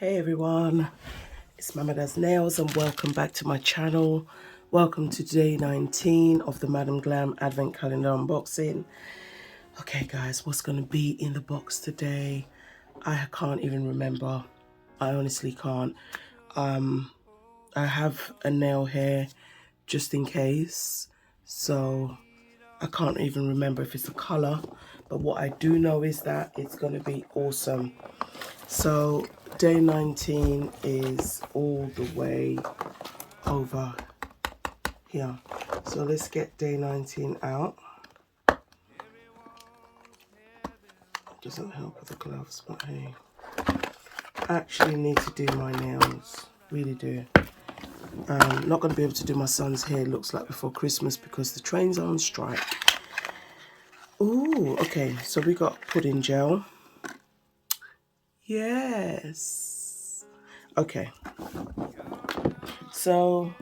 Hey everyone, it's Mama Does Nails and welcome back to my channel. Welcome to day 19 of the Madam Glam Advent Calendar unboxing. Okay guys, what's going to be in the box today? I can't even remember. I honestly can't. I have a nail here just in case, so I can't even remember if it's a color, but what I do know is that it's going to be awesome. So day 19 is all the way over here. So let's get day 19 out. Doesn't help with the gloves, but hey. I actually need to do my nails, really do. Not going to be able to do my son's hair, looks like, before Christmas because the trains are on strike. Ooh, okay, so we got pudding gel. Yes. Okay. So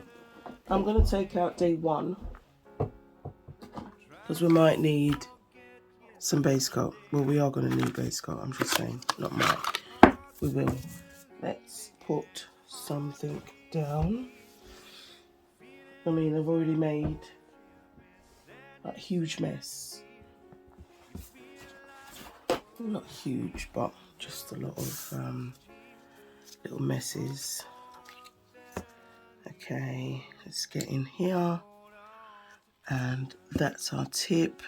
I'm going to take out day 1 because we might need some base coat. Well, we are going to need base coat, I'm just saying, not might. We will. Let's put something down. I mean, I've already made a huge mess. Not huge, but just a lot of little messes. Okay, let's get in here. And that's our tip.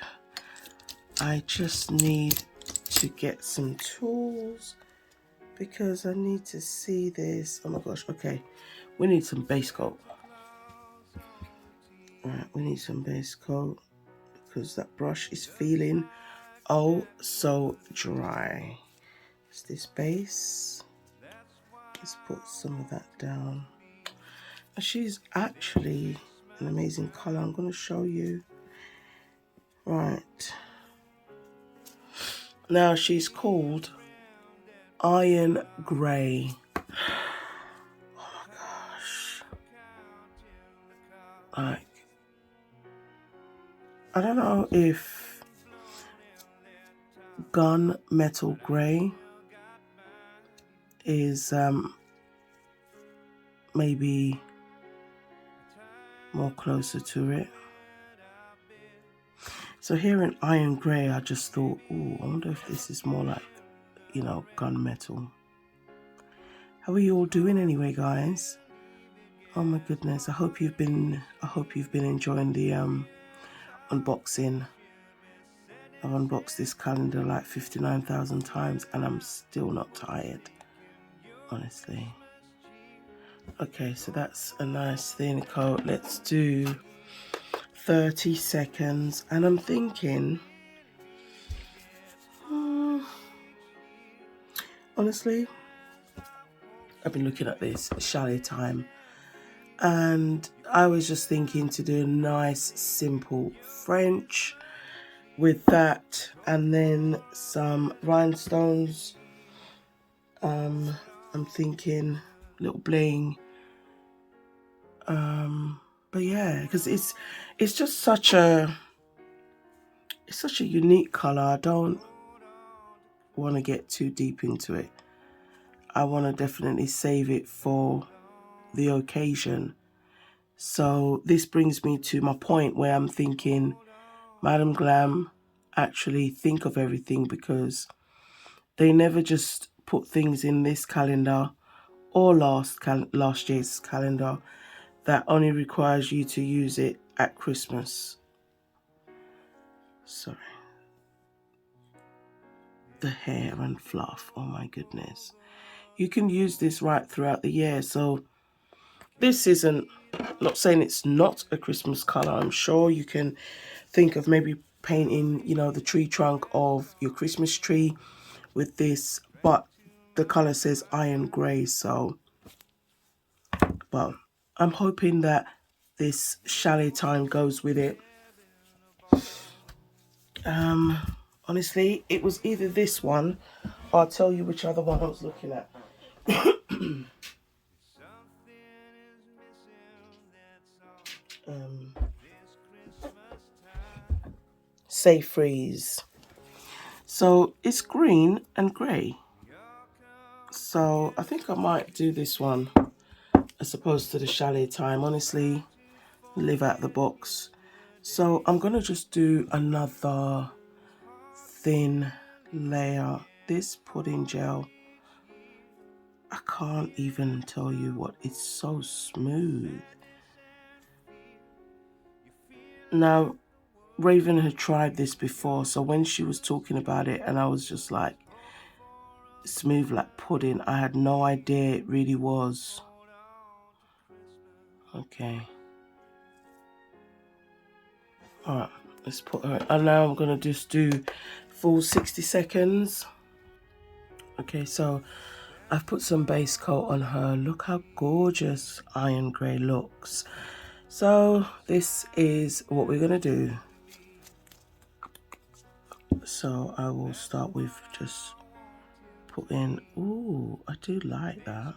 I just need to get some tools because I need to see this. Oh my gosh, okay. We need some base coat. Alright, we need some base coat because that brush is feeling oh so dry. It's this base. Let's put some of that down. She's actually an amazing color. I'm going to show you. Right. Now she's called Iron Grey. Oh my gosh. Like, I don't know if gunmetal grey is maybe more closer to it. So here in Iron Grey, I just thought, ooh, I wonder if this is more like, you know, gunmetal. How are you all doing anyway, guys? Oh my goodness, I hope you've been enjoying the unboxing. I've unboxed this calendar like 59,000 times and I'm still not tired, honestly. Okay, so that's a nice thin coat. Let's do 30 seconds. And I'm thinking, honestly, I've been looking at this chalet time and I was just thinking to do a nice simple French with that and then some rhinestones. I'm thinking little bling. But yeah, because it's just such a unique color. I don't want to get too deep into it. I want to definitely save it for the occasion. So this brings me to my point where I'm thinking Madam Glam actually think of everything because they never just put things in this calendar or last year's calendar that only requires you to use it at Christmas. Sorry. The hair and fluff, oh my goodness. You can use this right throughout the year. So this isn't, not saying it's not a Christmas color. I'm sure you can think of maybe painting, you know, the tree trunk of your Christmas tree with this, but the color says Iron Grey. So, but I'm hoping that this chalet time goes with it. Honestly, it was either this one, or I'll tell you which other one I was looking at. Say Freeze. So it's green and grey. So I think I might do this one as opposed to the chalet time. Honestly, live out the box. So I'm going to just do another thin layer. This pudding gel, I can't even tell you what, it's so smooth. Now, Raven had tried this before, so when she was talking about it and I was just like, smooth like pudding, I had no idea it really was. Okay. Alright, let's put her, and now I'm gonna just do full 60 seconds. Okay, so I've put some base coat on her. Look how gorgeous iron grey looks. So this is what we're gonna do. So I will start with just putting, ooh, I do like that.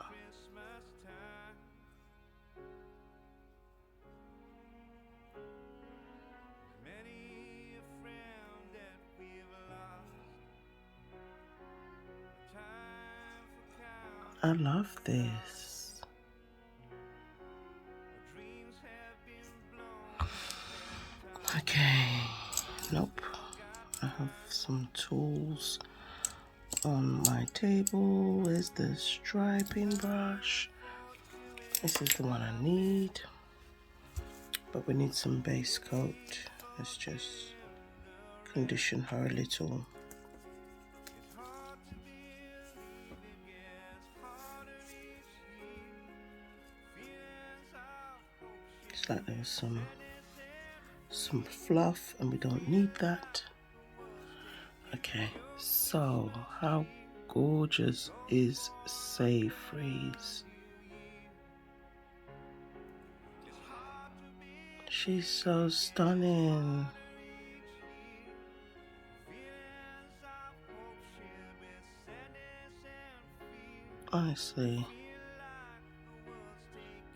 I love this. Okay, nope. I have some tools on my table. Where's the striping brush? This is the one I need. But we need some base coat. Let's just condition her a little. It's like there was some fluff and we don't need that. Okay, so how gorgeous is Say Freeze? She's so stunning. Honestly,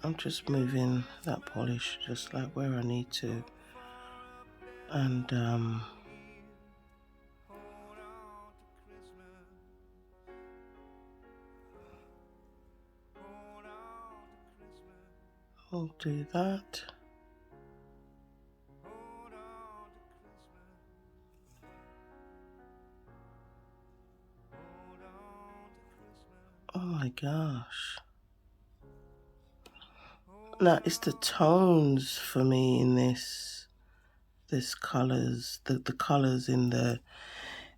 I'm just moving that polish just like where I need to, and I'll do that. Oh my gosh. Now it's the tones for me in this colors, the colors in the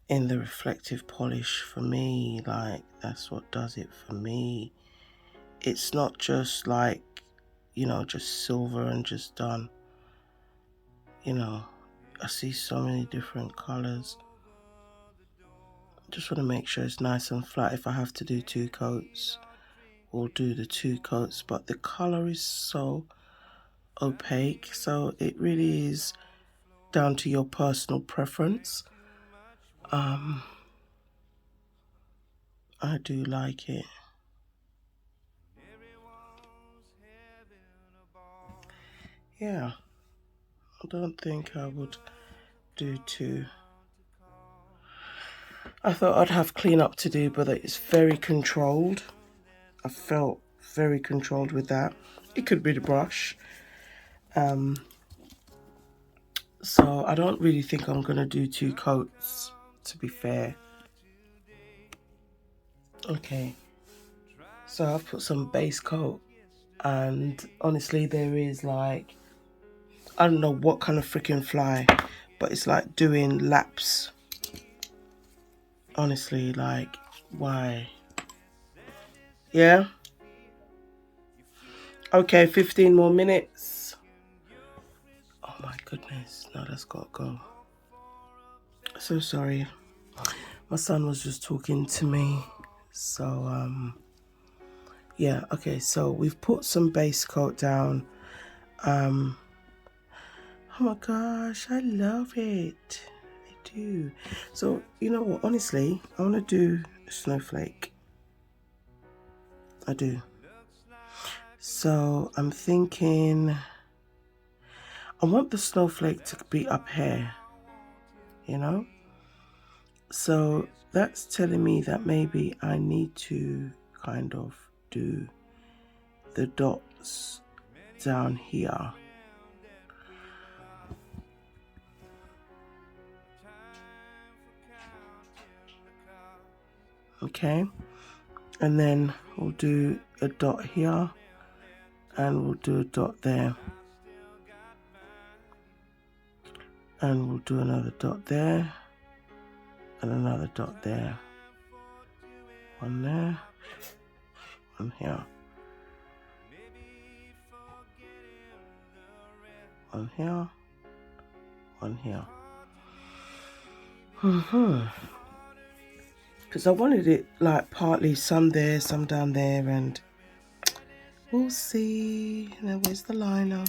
reflective polish for me, like that's what does it for me. It's not just like, you know, just silver and just done. You know, I see so many different colors. Just want to make sure it's nice and flat. If I have to do 2 coats, we'll do the 2 coats, but the color is so opaque, so it really is down to your personal preference. I do like it. Yeah, I don't think I would do 2. I thought I'd have cleanup to do, but it's very controlled. I felt very controlled with that. It could be the brush. So I don't really think I'm gonna do 2 coats, to be fair. Okay, so I've put some base coat, and honestly there is like, I don't know what kind of freaking fly, but it's like doing laps. Honestly, like, why? Yeah? Okay, 15 more minutes. Oh my goodness, no, that's gotta go. So sorry. My son was just talking to me. So, yeah, okay, so we've put some base coat down. Oh my gosh, I love it. I do. So, you know what, honestly, I want to do a snowflake. I do. So I'm thinking, I want the snowflake to be up here, you know? So that's telling me that maybe I need to kind of do the dots down here. Okay, and then we'll do a dot here and we'll do a dot there, and we'll do another dot there and another dot there, one there, one here, one here, one here. Because I wanted it like partly some there, some down there, and we'll see. Now where's the liner?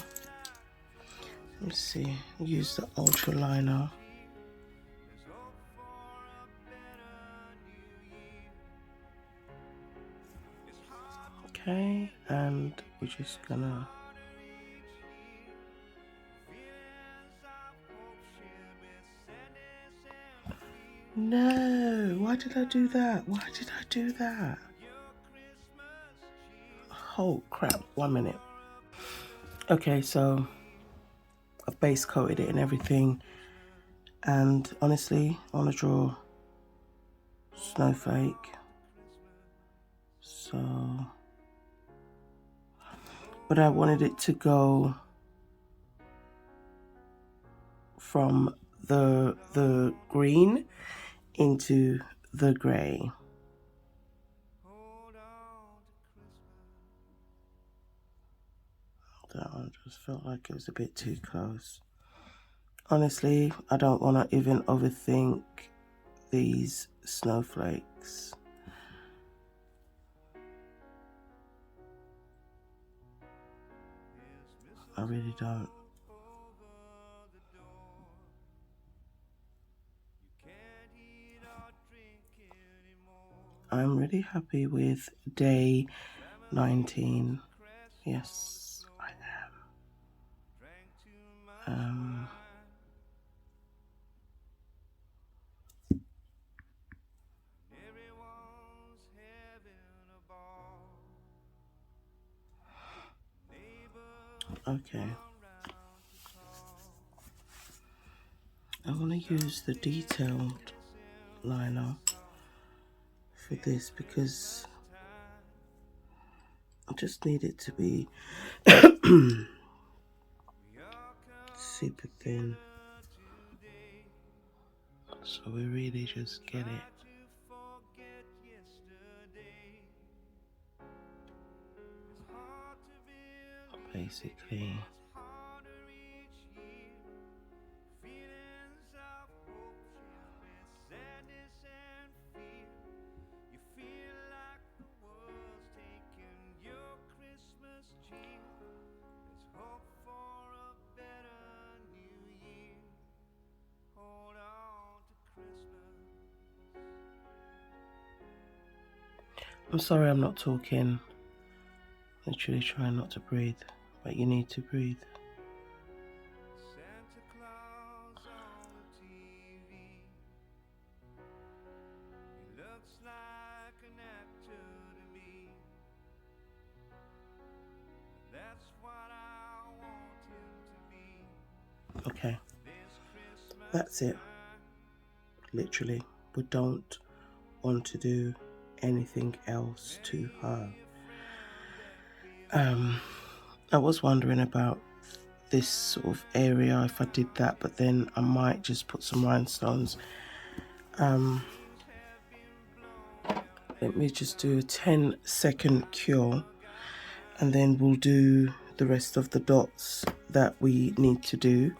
Let's see, use the ultra liner. Okay, and we're just gonna no, why did I do that? Why did I do that? Oh crap, 1 minute. Okay, so I've base coated it and everything, and honestly I want to draw snowflake, so but I wanted it to go from the green into the grey. That one just felt like it was a bit too close. Honestly, I don't want to even overthink these snowflakes. I really don't. I'm really happy with day 19. Yes, I am. Okay. I want to use the detailed liner for this because I just need it to be super thin, so we really just get it. Basically, I'm sorry I'm not talking. Literally trying not to breathe, but you need to breathe. Okay, that's it. Literally, we don't want to do anything else to her. I was wondering about this sort of area if I did that, but then I might just put some rhinestones. Let me just do a 10-second cure, and then we'll do the rest of the dots that we need to do.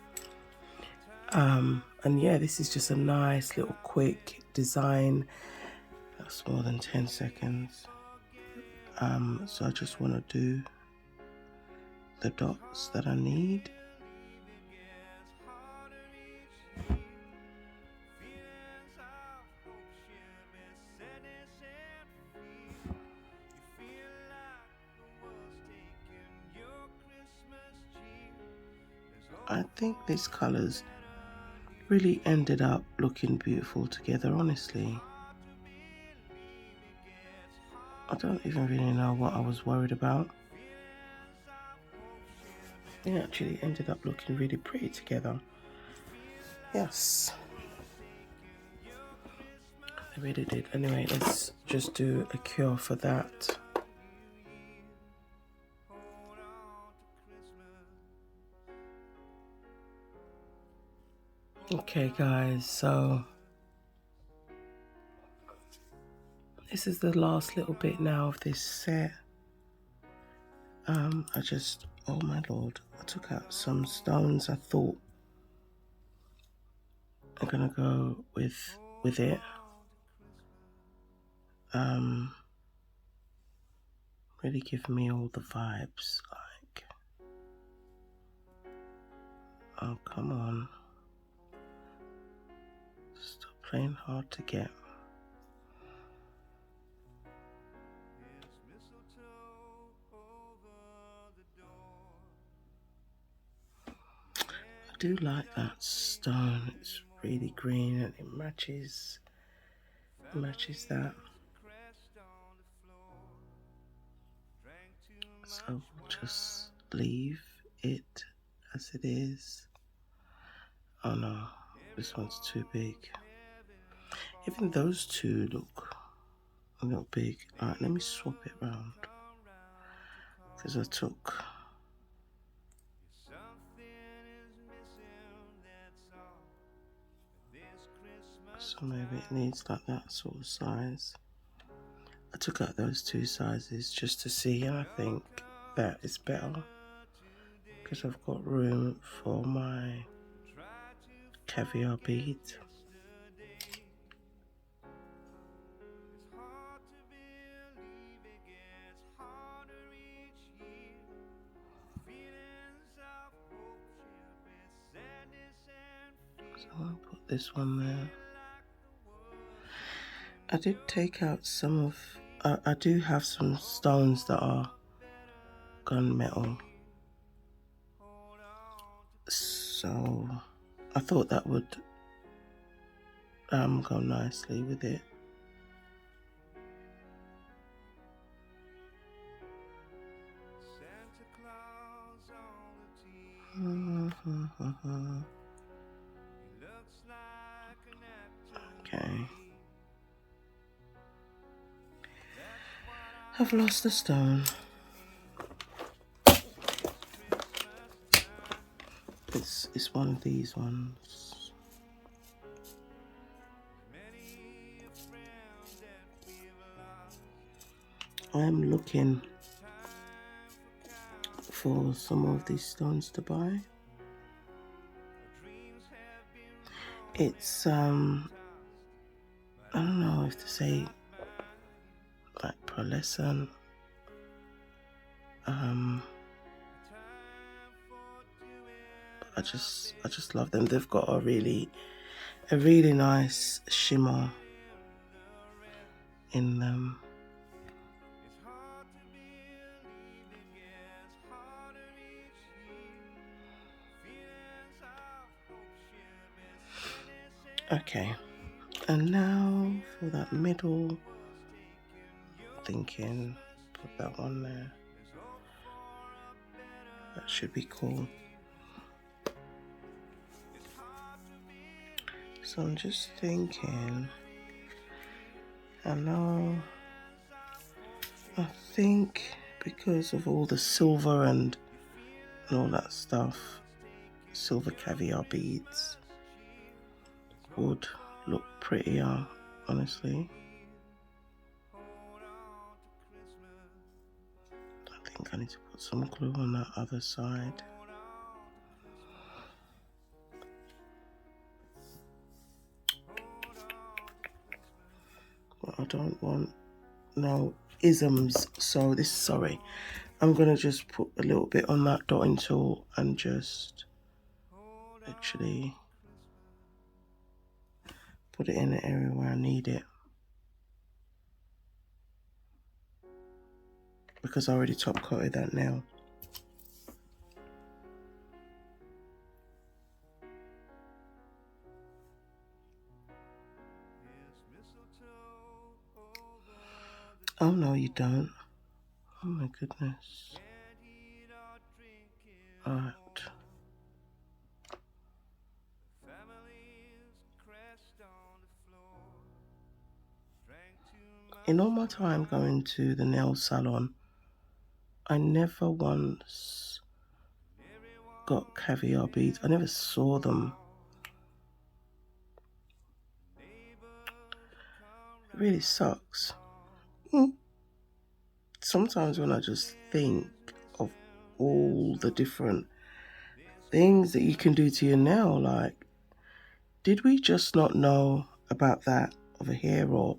And yeah, this is just a nice little quick design. That's more than 10 seconds. So I just want to do the dots that I need. I think these colors really ended up looking beautiful together, honestly. I don't even really know what I was worried about. They actually ended up looking really pretty together. Yes, they really did. Anyway, let's just do a cure for that. Okay guys, so this is the last little bit now of this set. I just, oh my lord, I took out some stones. I thought I'm gonna go with it. Really give me all the vibes, like, oh come on, stop playing hard to get. I do like that stone. It's really green and it matches that. So we'll just leave it as it is. Oh no, this one's too big. Even those two look a little big. Alright, let me swap it around, because I took, so maybe it needs like that sort of size. I took out those two sizes just to see, and I think that is better because I've got room for my caviar beads. So I'll put this one there. I did take out some of, I do have some stones that are gunmetal, so I thought that would go nicely with it. Okay. I've lost the stone. It's one of these ones. I'm looking for some of these stones to buy. It's I don't know if to say like pearlescent. I just love them. They've got a really nice shimmer in them. Okay, and now for that middle, thinking put that one there. That should be cool. So I'm just thinking, I think because of all the silver and all that stuff, silver caviar beads would look prettier, honestly. I think I need to put some glue on that other side. But I don't want no isms, so sorry, I'm gonna just put a little bit on that dotting tool and just literally put it in the area where I need it, because I already top coated that nail. Oh, no, you don't. Oh, my goodness. Alright. In all my time going to the nail salon, I never once got caviar beads. I never saw them. It really sucks. Sometimes when I just think of all the different things that you can do to your nail, like, did we just not know about that over here, or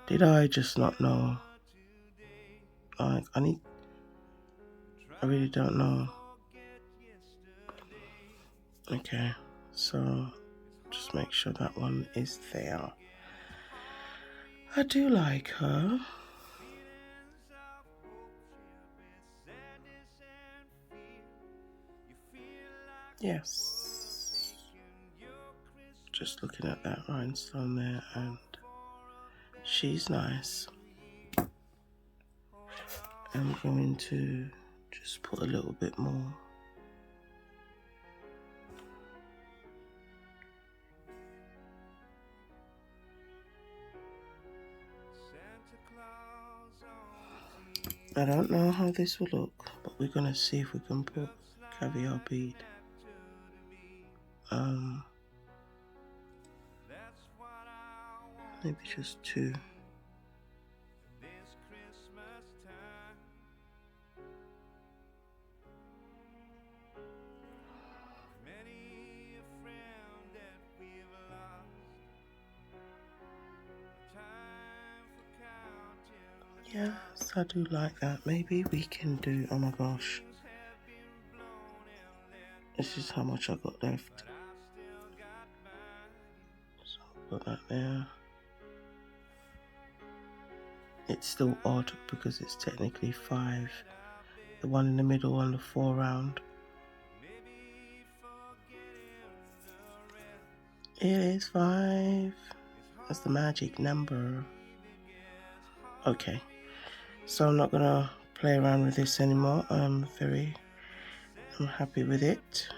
did I just not know? Like, I really don't know. Okay, so just make sure that one is there. I do like her. Yes. Just looking at that rhinestone there, and she's nice. I'm going to just put a little bit more. I don't know how this will look, but we're going to see if we can put caviar bead. Maybe just 2. Yes, I do like that. Maybe we can do, oh my gosh, this is how much I got left. So I'll put that there. It's still odd because it's technically 5. The one in the middle on the 4 round. It is 5. That's the magic number. Okay, so I'm not gonna play around with this anymore. I'm happy with it.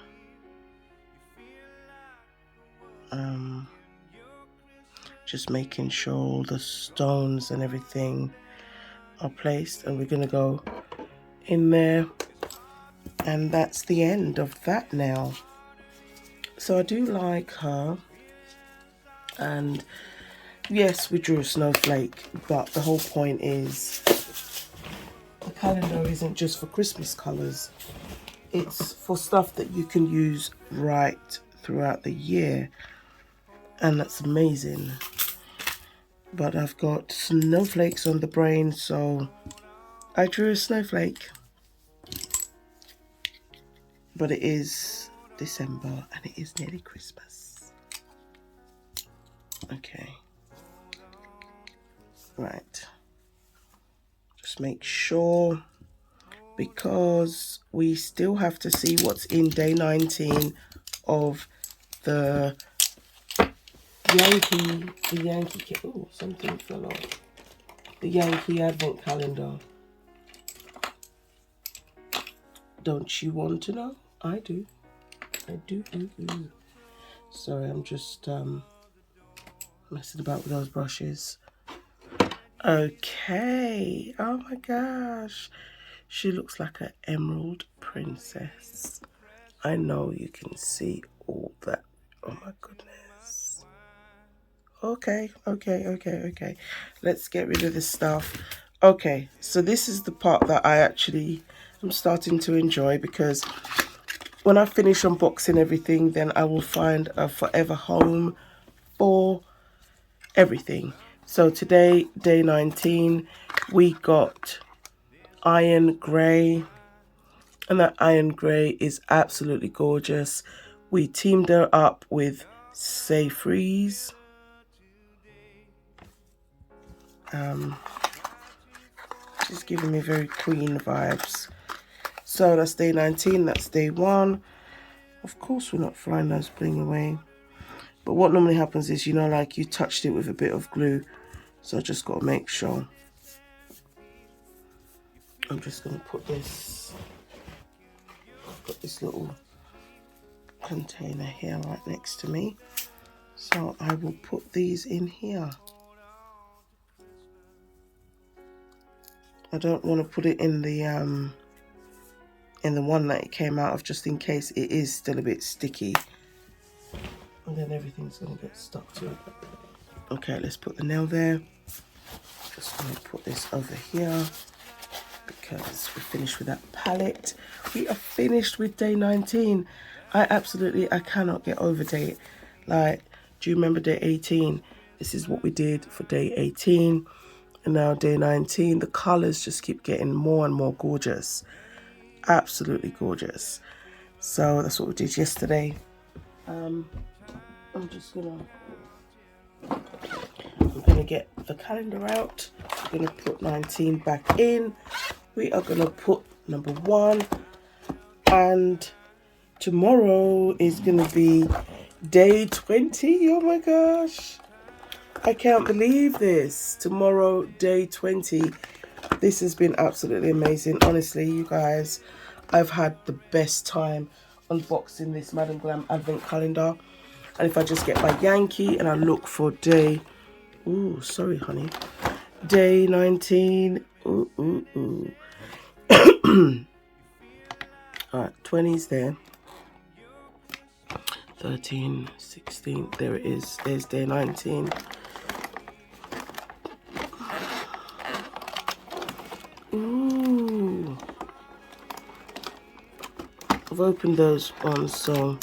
Just making sure all the stones and everything are placed, and we're gonna go in there, and that's the end of that now. So I do like her, and yes, we drew a snowflake, but the whole point is the calendar isn't just for Christmas colours. It's for stuff that you can use right throughout the year, and that's amazing. But I've got snowflakes on the brain, so I drew a snowflake. But it is December and it is nearly Christmas. Okay. Right. Just make sure, because we still have to see what's in day 19 of the Yankee, oh, something fell off. The Yankee Advent Calendar. Don't you want to know? I do. I do. Sorry, I'm just messing about with those brushes. Okay. Oh my gosh. She looks like an emerald princess. I know you can see all that. Oh my goodness. Okay. Let's get rid of this stuff. Okay, so this is the part that I actually am starting to enjoy, because when I finish unboxing everything, then I will find a forever home for everything. So today, day 19, we got Iron Grey, and that Iron Grey is absolutely gorgeous. We teamed her up with Say Freeze. She's giving me very queen vibes. So that's day 19, that's day 1. Of course we're not flying those bling away. But what normally happens is, you know, like you touched it with a bit of glue. So I just got to make sure. I'm just going to put this, I've got this little container here right next to me. So I will put these in here. I don't want to put it in the one that it came out of, just in case it is still a bit sticky. And then everything's going to get stuck to it. Okay, let's put the nail there. Just going to put this over here because we're finished with that palette. We are finished with day 19. I cannot get over day. Like, do you remember day 18? This is what we did for day 18. And now day 19, the colors just keep getting more and more gorgeous. Absolutely gorgeous. So that's what we did yesterday. I'm gonna get the calendar out. We're gonna put 19 back in. We are gonna put number 1, and tomorrow is gonna be day 20. Oh my gosh, I can't believe this. Tomorrow, day 20. This has been absolutely amazing. Honestly, you guys, I've had the best time unboxing this Madam Glam Advent Calendar. And if I just get my Yankee and I look for day... Ooh, sorry, honey. Day 19. Ooh, ooh, ooh. Alright, 20's there. 13, 16. There it is. There's day 19. Ooh. I've opened those ones, so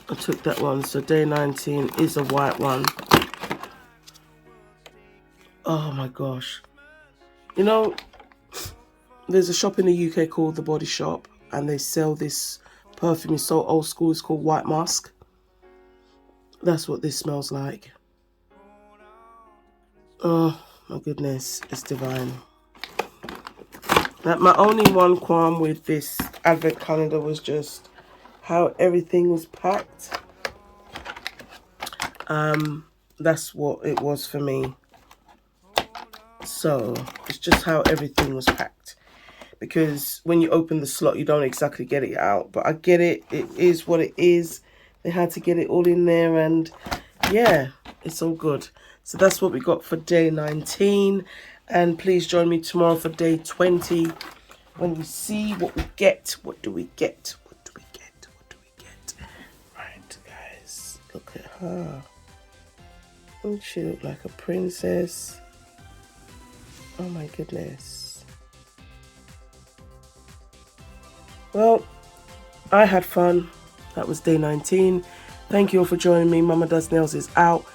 I took that one. So day 19 is a white one. Oh my gosh. You know, there's a shop in the UK called The Body Shop, and they sell this perfume. It's so old school. It's called White Musk. That's what this smells like. Oh my goodness, it's divine. Now, my only one qualm with this Advent calendar was just how everything was packed. That's what it was for me. So it's just how everything was packed, because when you open the slot you don't exactly get it out, but I get it. It is what it is. They had to get it all in there, and yeah, it's all good. So that's what we got for day 19, and please join me tomorrow for day 20 when we see what we get. What do we get? What do we get? What do we get? Right, guys, look at her. Doesn't she look like a princess? Oh my goodness. Well, I had fun. That was day 19. Thank you all for joining me. Mama Does Nails is out.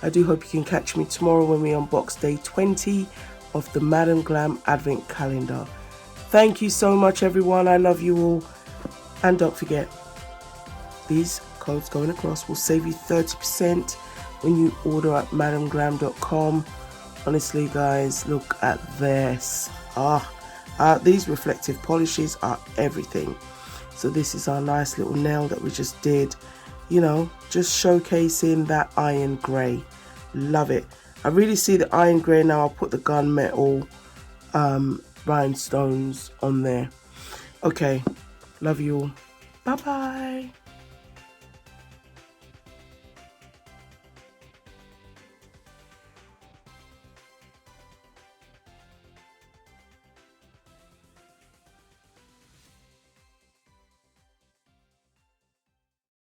I do hope you can catch me tomorrow when we unbox day 20 of the Madam Glam Advent Calendar. Thank you so much, everyone. I love you all. And don't forget, these codes going across will save you 30% when you order at madamglam.com. Honestly, guys, look at this. These reflective polishes are everything. So this is our nice little nail that we just did. You know, just showcasing that iron grey. Love it. I really see the iron grey now. I'll put the gunmetal rhinestones on there. Okay, love you all. Bye-bye.